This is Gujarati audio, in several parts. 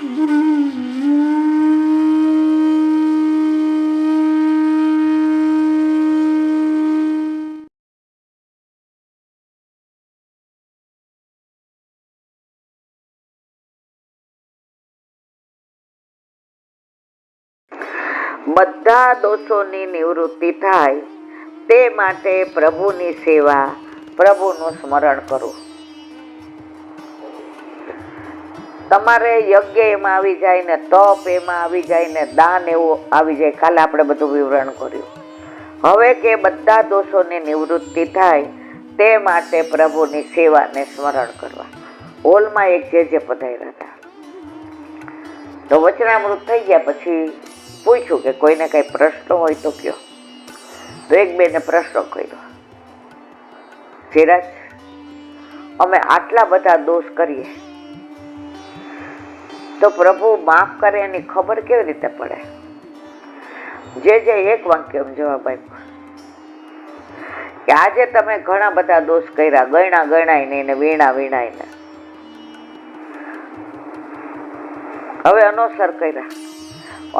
બધા દોષોની નિવૃત્તિ થાય તે માટે પ્રભુની સેવા, પ્રભુનું સ્મરણ કરવું. તમારે યજ્ઞ એમાં આવી જાય ને, તપ એમાં આવી જાય ને, દાન એવું આવી જાય. કાલે આપણે બધું વિવરણ કર્યું. હવે કે બધા દોષોની નિવૃત્તિ થાય તે માટે પ્રભુની સેવાને સ્મરણ કરવા. હોલમાં એક જે પધાર્યા હતા તો વચનામૃત થઈ ગયા પછી પૂછ્યું કે કોઈને કઈ પ્રશ્ન હોય તો કયો. તો એક બેને પ્રશ્ન કર્યો, સિરાજ, અમે આટલા બધા દોષ કરીએ તો પ્રભુ માફ કરે એની ખબર કેવી રીતે પડે? જે એક વાક્ય જવાબ આપ્યો કે આજે તમે ઘણા બધા દોષ કર્યા, ગણાય નહીં ને વીણાય ને, હવે અનુસર કર્યા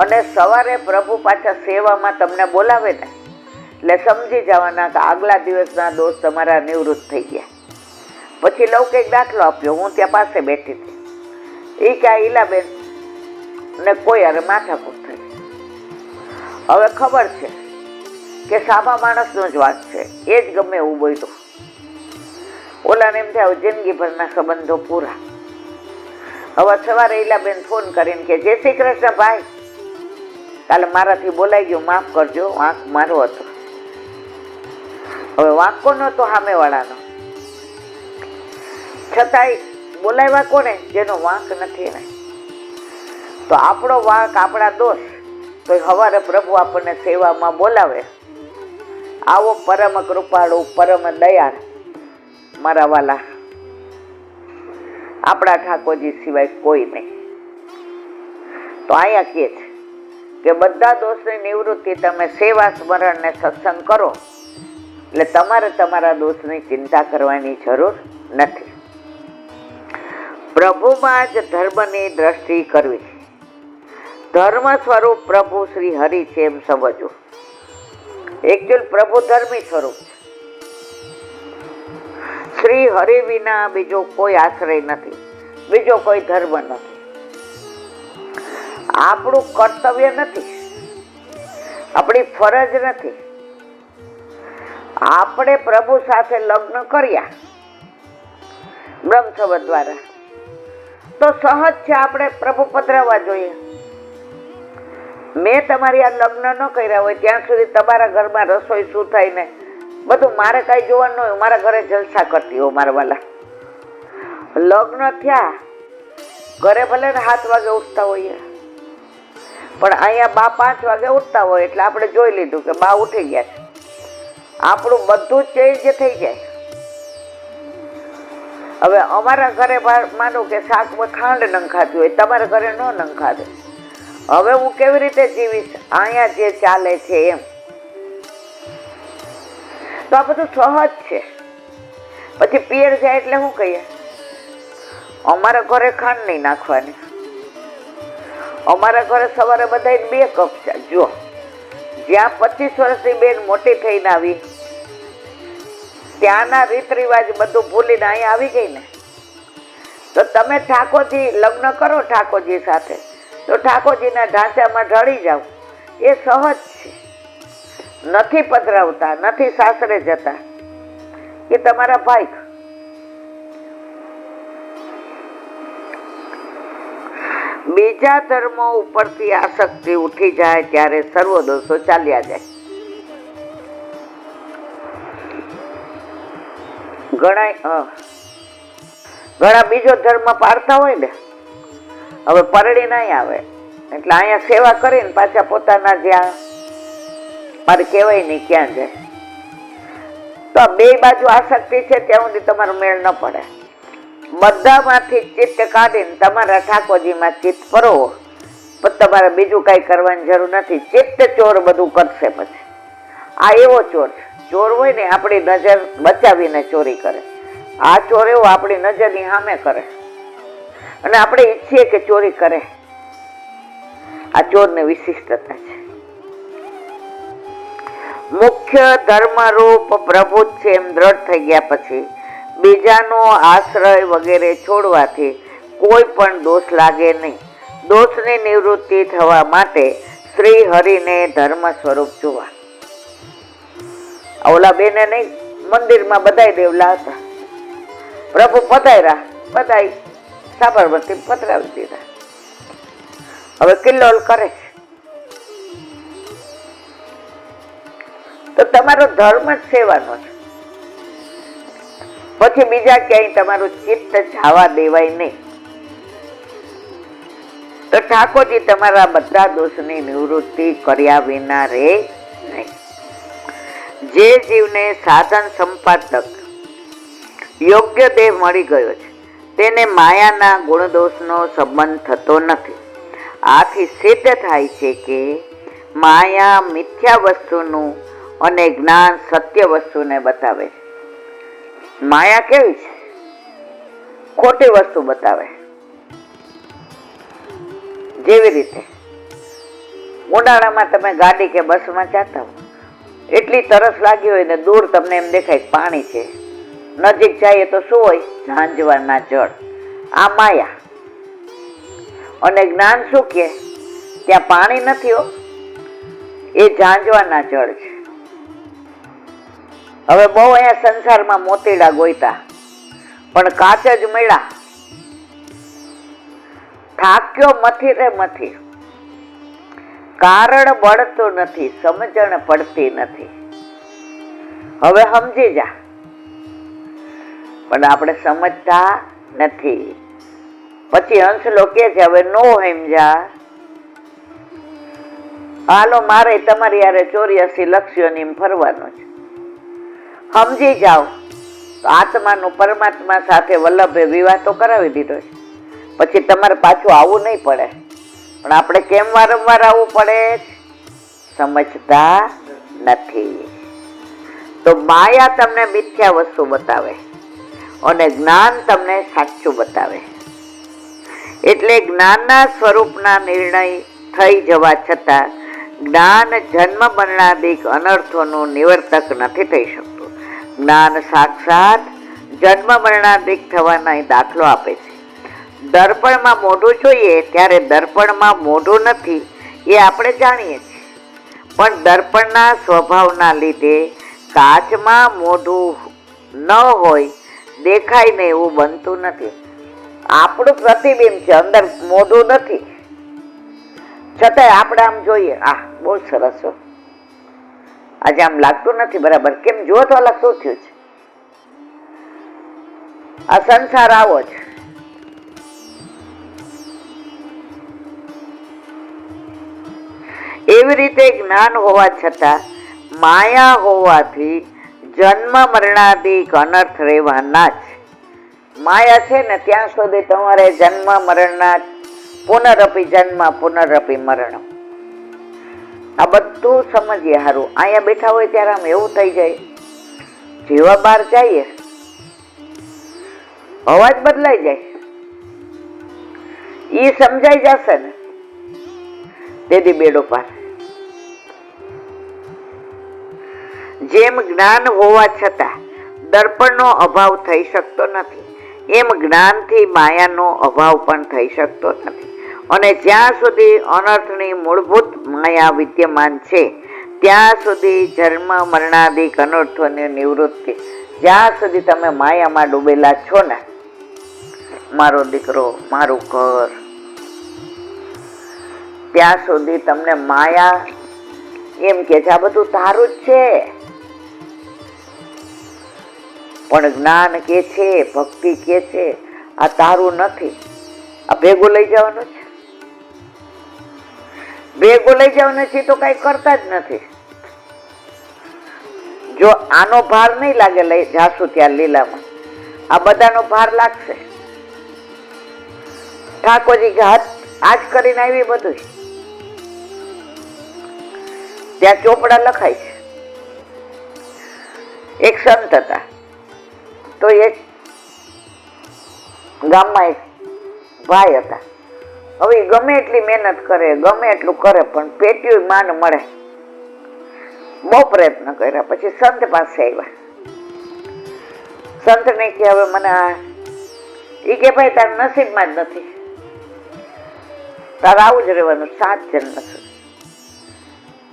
અને સવારે પ્રભુ પાછા સેવામાં તમને બોલાવે ને એટલે સમજી જવાના કે આગલા દિવસના દોષ તમારા નિવૃત્ત થઈ ગયા. પછી લૌકિક દાખલો આપ્યો. હું ત્યાં પાસે બેઠી હતી. એ કે આ ઈલાબેન ને કોઈ અરે માથાકૂટ થઈ. હવે ખબર છે કે સામા માણસનો જ વાત છે, એ જ ગમે એવું બોલ્યું. ઓલાને એમ થાય જિંદગીભરના સંબંધો પૂરા. હવે સવારે ઈલાબેન ફોન કરીને કે જય શ્રી કૃષ્ણ ભાઈ, કાલે મારાથી બોલાઈ ગયું, માફ કરજો, વાંક મારો હતો. હવે વાંક કોનો હતો? સામેવાળાનો. છતાંય બોલાવ્યા કોને? જેનો વાંક નથી ને. તો આપણો વાંક, આપણા દોષ, તો સવારે પ્રભુ આપણને સેવામાં બોલાવે. આવો પરમ કૃપાળુ, પરમ દયાળ મારા વાલા, આપણા ઠાકોરજી સિવાય કોઈ નહીં. તો અહીંયા કહે છે કે બધા દોષની નિવૃત્તિ તમે સેવા, સ્મરણ ને સત્સંગ કરો એટલે તમારે તમારા દોષની ચિંતા કરવાની જરૂર નથી. પ્રભુમાં જ ધર્મની દ્રષ્ટિ કરવી. ધર્મ સ્વરૂપ પ્રભુ શ્રી હરિ છે એમ સમજવું. એકચ્યુઅલ પ્રભુ ધર્મી સ્વરૂપ છે. શ્રી હરિ વિના બીજો કોઈ આશ્રય નથી, બીજો કોઈ ધર્મ નથી. આપણું કર્તવ્ય નથી, આપણી ફરજ નથી. આપણે પ્રભુ સાથે લગ્ન કર્યા બ્રહ્મસંવત દ્વારા તો સહજ છે આપણે પ્રભુ પધરાવવા જોઈએ. મેં તમારી આ લગ્ન ન કર્યા હોય ત્યાં સુધી તમારા ઘરમાં રસોઈ શું થાય ને બધું મારે કઈ જોવાનું હોય. મારા ઘરે જલસા કરતી હો મારા વાલા. લગ્ન થયા, ઘરે ભલે 7 વાગે ઉઠતા હોઈએ, પણ અહીંયા બા 5 વાગે ઉઠતા હોય એટલે આપણે જોઈ લીધું કે બા ઉઠી ગયા છે. આપણું બધું જ ચેન્જ થઈ જાય. હવે અમારા ઘરે માનો કે શાકમાં ખાંડ નંખાતી હોય, તમારા ઘરે ન નંખાતે, હવે હું કેવી રીતે જીવીશ? અહીંયા જે ચાલે છે એમ. તો આ બધું સહજ છે. પછી પિયર જાય એટલે શું કહીએ? અમારા ઘરે ખાંડ નહીં નાખવાની, અમારા ઘરે સવારે બધા 2 કપ ચા. જો જ્યાં 25 વર્ષની બેન મોટી થઈને આવી ત્યાંના રીત રિવાજ બધું ભૂલીને અહીંયા આવી ગઈ ને, તો તમે ઠાકોરજી લગ્ન કરો ઠાકોરજી સાથે તો ઠાકોરજીના ઢાંચામાં ઢળી જાઓ. એ સહજ છે. નથી પધરાવતા, નથી સાસરે જતા, એ તમારા ભાઈ. બીજા ધર્મો ઉપરથી આસક્તિ ઉઠી જાય ત્યારે સર્વ દોષો ચાલ્યા જાય. ઘણા બીજો ધર્મ પાળતા હોય ને, હવે પરડી નહીં આવે એટલે અહીંયા સેવા કરીને પાછા પોતાના જ્યાં મારે કહેવાય નહીં ક્યાં જાય. તો આ 2 બાજુ આસક્તિ છે ત્યાં સુધી તમારો મેળ ન પડે. બધામાંથી ચિત્ત કાઢીને તમારા ઠાકોરજીમાં ચિત્ત પરોવો, પણ તમારે બીજું કઈ કરવાની જરૂર નથી. ચિત્ત ચોર બધું કરશે. પછી આ એવો ચોર છે. ચોર હોય ને આપણી નજર બચાવીને ચોરી કરે. આ ચોર એવો આપણી નજરની સામે કરે. અને આપણે ઈચ્છીએ કે ચોરી કરે. આ ચોરની વિશિષ્ટતા છે. મુખ્ય ધર્મરૂપ પ્રભુ જ છે એમ દ્રઢ થઈ ગયા પછી બીજાનો આશ્રય વગેરે છોડવાથી કોઈ પણ દોષ લાગે નહીં. દોષની નિવૃત્તિ થવા માટે શ્રી હરિને ધર્મ સ્વરૂપ જોવા. ઓલા બેને નહીં, મંદિરમાં બધાય દેવલા હતા, પ્રભુ પધાર્યા, બધાય સાબરમતી પધરાવી દીધા. હવે કિલ્લોલ કરે છે. તો તમારો ધર્મ જ સેવાનો છે. પછી બીજા ક્યાંય તમારું ચિત્ત જવા દેવાય નહીં. તો ઠાકોરજી તમારા બધા દોષની નિવૃત્તિ કર્યા વિના રહે નહીં. જે જીવને સાધન સંપાદક યોગ્ય દેહ મળી ગયો છે તેને માયાના ગુણદોષનો સંબંધ થતો નથી. આથી સિદ્ધ થાય છે કે માયા મિથ્યા વસ્તુનું અને જ્ઞાન સત્ય વસ્તુને બતાવે છે. માયા કેવી છે? ખોટી વસ્તુ બતાવે. જેવી રીતે ઉનાળામાં તમે ગાડી કે બસમાં જતા હો, એટલી તરસ લાગી હોય ને દૂર તમને એમ દેખાય પાણી છે, નજીક જઈએ તો શું હોય? ઝાંઝવાના જળ. આ માયા. અને જ્ઞાન શું કે ત્યાં પાણી નથી હો, એ ઝાંઝવાના જળ છે. હવે બહુ અહીંયા સંસારમાં મોતીડા ગોઈતા પણ કાચ જ મળ્યા. થાક્યો મથી રે મથી. કારણ બળતું નથી, સમજણ પડતી નથી. હવે સમજી જા, પણ આપણે સમજતા નથી. પછી હંસલો કે છે હવે નો સમજા, હાલો મારે તમારી યારે 84 લક્ષ્યોની ફરવાનું છે. સમજી જાઓ તો આત્માનું પરમાત્મા સાથે વલ્લભે વિવાહ તો કરાવી દીધો છે. પછી તમારે પાછું આવવું નહીં પડે. પણ આપણે કેમ વારંવાર આવવું પડે? સમજતા નથી. તો માયા તમને મિથ્યા વસ્તુ બતાવે અને જ્ઞાન તમને સાચું બતાવે. એટલે જ્ઞાનના સ્વરૂપના નિર્ણય થઈ જવા છતાં જ્ઞાન જન્મ મરણાદિક અનર્થોનું નિવર્તક નથી થઈ શકતું. જ્ઞાન સાક્ષાત જન્મ મરણાદિક થવાના દાખલો આપે છે. દર્પણમાં મોઢું જોઈએ ત્યારે દર્પણમાં મોઢું નથી એ આપણે જાણીએ છીએ, પણ દર્પણના સ્વભાવના લીધે કાચમાં મોઢું ન હોય, દેખાય ને એવું બનતું નથી. આપણું પ્રતિબિંબ છે, અંદર મોઢું નથી, છતાંય આપણે આમ જોઈએ, આ બહુ સરસ હો, આજે આમ લાગતું નથી બરાબર. કેમ જુઓ તો અલગ શું થયું છે? આ સંસાર આવો છે. એવી રીતે જ્ઞાન હોવા છતાં માયા હોવાથી જન્મ મરણાદિક અનર્થ રહેવાના જ. માયા છે ને ત્યાં સુધી તમારે જન્મ મરણના પુનરપી જન્મ પુનરપી મરણ, આ બધું સમજીએ હારું. અહીંયા બેઠા હોય ત્યારે આમ એવું થઈ જાય, જેવા બહાર જઈએ અવાજ બદલાઈ જાય. ઈ સમજાઈ જશે ને તેથી બેડો પાર. જેમ જ્ઞાન હોવા છતાં દર્પણનો અભાવ થઈ શકતો નથી, એમ જ્ઞાનથી માયાનો અભાવ પણ થઈ શકતો નથી. અને જ્યાં સુધી અનર્થની મૂળભૂત માયા વિદ્યમાન છે ત્યાં સુધી જન્મ મરણાદિક અનર્થોની નિવૃત્તિ, જ્યાં સુધી તમે માયામાં ડૂબેલા છો ને, મારો દીકરો, મારું ઘર, ત્યાં સુધી તમને માયા એમ કે છે આ બધું તારું જ છે. પણ જ્ઞાન કે છે, ભક્તિ કે છે આ તારું નથી, આ ભેગું લઈ જવાનું છે. ભેગું લઈ જવાનું છે તો કઈ કરતા જ નથી. જો આનો ભાર નહીં લાગે લઈ જાશું ત્યાં લીલામાં, આ બધાનો ભાર લાગશે. ઠાકોરજી હાથ આજ કરીને આવી બધું. ત્યાં ચોપડા લખાય છે. એક સંત હતા, તો એક ગામમાં એક ભાઈ હતા. હવે ઈ ગમે એટલી મહેનત કરે, ગમે એટલું કરે, પણ પેટ્યું માંડ મળે. બહુ પ્રયત્ન કર્યા, પછી સંત પાસે આવ્યા. સંતને કે હવે મને ઈ કે ભાઈ તારા નસીબમાં જ નથી, તારે આવું જ રહેવાનું 7 જન્મ સુધી.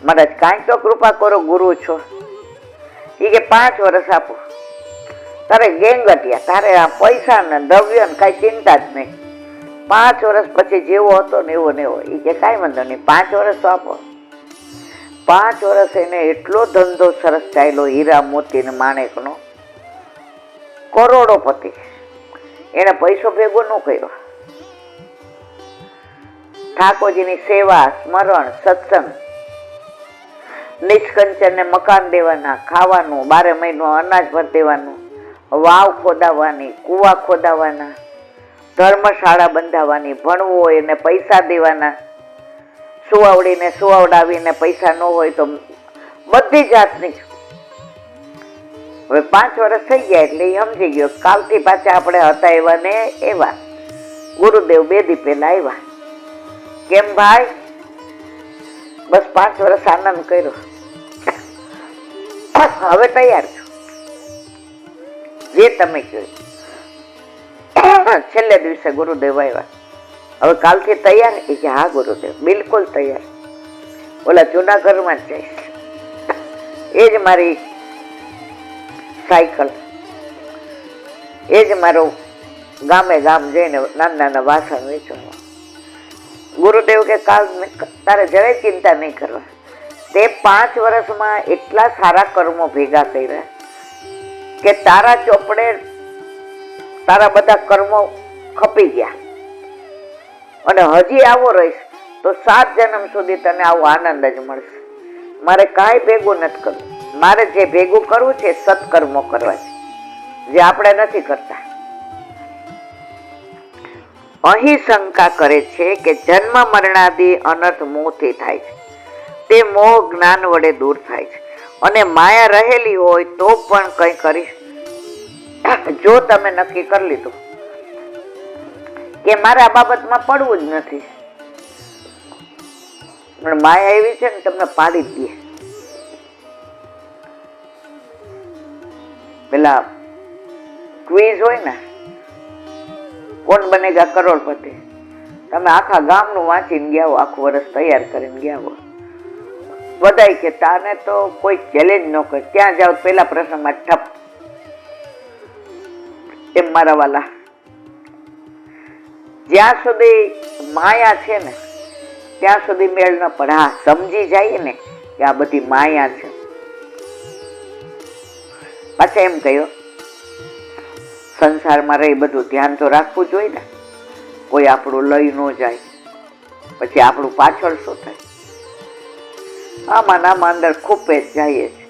મહારાજ કાંઈ તો કૃપા કરો, ગુરુ છો. ઈ કે 5 વર્ષ આપો, તારે ગેંગટિયા, તારે આ પૈસા ને દ્રવ્ય ને કઈ ચિંતા જ નહીં. 5 વર્ષ પછી જેવો હતો ને એવો ને એવો. ઈ કે કાંઈ વાંધો નહીં, 5 વર્ષ તો આપો. 5 વર્ષ એને એટલો ધંધો સરસ ચાલ્યો, હીરા મોતી ને માણેકનો, કરોડોપતિ. એને પૈસો ભેગો ન કર્યો. ઠાકોરજીની સેવા, સ્મરણ, સત્સંગ, નિષ્કંચન ને મકાન દેવાના, ખાવાનું, 12 મહિનો અનાજ ભર દેવાનું, વાવ ખોદાવવાની, કુવા ખોદાવવાના, ધર્મશાળા બંધાવવાની, ભણવું હોય એને પૈસા દેવાના, સુવાવડીને સુવાવડાવીને પૈસા ન હોય તો બધી જાતની. હવે 5 વર્ષ થઈ ગયા એટલે એ સમજી ગયો, કાલથી પાછા આપણે હતા એવા ને એવા. ગુરુદેવ 2 દી પહેલા આવ્યા. કેમ ભાઈ? બસ 5 વર્ષ આનંદ કર્યો, હવે તૈયાર છો, જે તમે કહ્યું. છેલ્લે દિવસે ગુરુદેવ આવ્યા. હવે કાલથી તૈયાર? એ કે હા ગુરુદેવ, બિલકુલ તૈયાર. ઓલા જુનાગઢમાં જ જઈશ, એ જ મારી સાયકલ, એ જ મારો ગામે ગામ જઈને નાના નાના વાસણ વેચવા. ગુરુદેવ કે કાલ તારે જરાય ચિંતા નહીં કરવા. તે 5 વર્ષમાં એટલા સારા કર્મો ભેગા કર્યા કે તારા ચોપડે તારા બધા કર્મો ખપી ગયા. અને હજી આવો રહીશ તો 7 જન્મ સુધી તને આવો આનંદ જ મળશે. મારે કાંઈ ભેગું નથી કરવું. મારે જે ભેગું કરવું છે સત્કર્મો કરવા છે, જે આપણે નથી કરતા. અહીં શંકા કરે છે કે જન્મ મરણાદિ અનર્થ મોહથી થાય છે. તે મોહ જ્ઞાન વડે દૂર થાય છે, અને માયા રહેલી હોય તો પણ કંઈ કરી. જો તમે નક્કી કરી લીધું કે મારે આ બાબતમાં પડવું જ નથી, પણ માયા એવી છે ને તમને પાડી જ દે. પેલા ક્વિઝ હોય ને, કોણ બનેગા કરોડપતિ, તમે આખા ગામનું વાંચીને ગયા હો, આખું વર્ષ તૈયાર કરીને ગયા હો, બધાય કે તાને તો કોઈ ચેલેન્જ ન કરે, ક્યાં જાવ પેલા પ્રશ્નમાં ઠપ. એમ મારા વાલા, જ્યાં સુધી માયા છે ને ત્યાં સુધી મેળ ન પડે. હા, સમજી જાય ને કે આ બધી માયા છે. પાછા એમ કહ્યું, સંસારમાં રહી બધું ધ્યાન તો રાખવું જોઈએ ને, કોઈ આપણું લઈ ન જાય, પછી આપણું પાછળ શું થાય. આમાં નામાં અંદર ખૂપે જ જઈએ છે.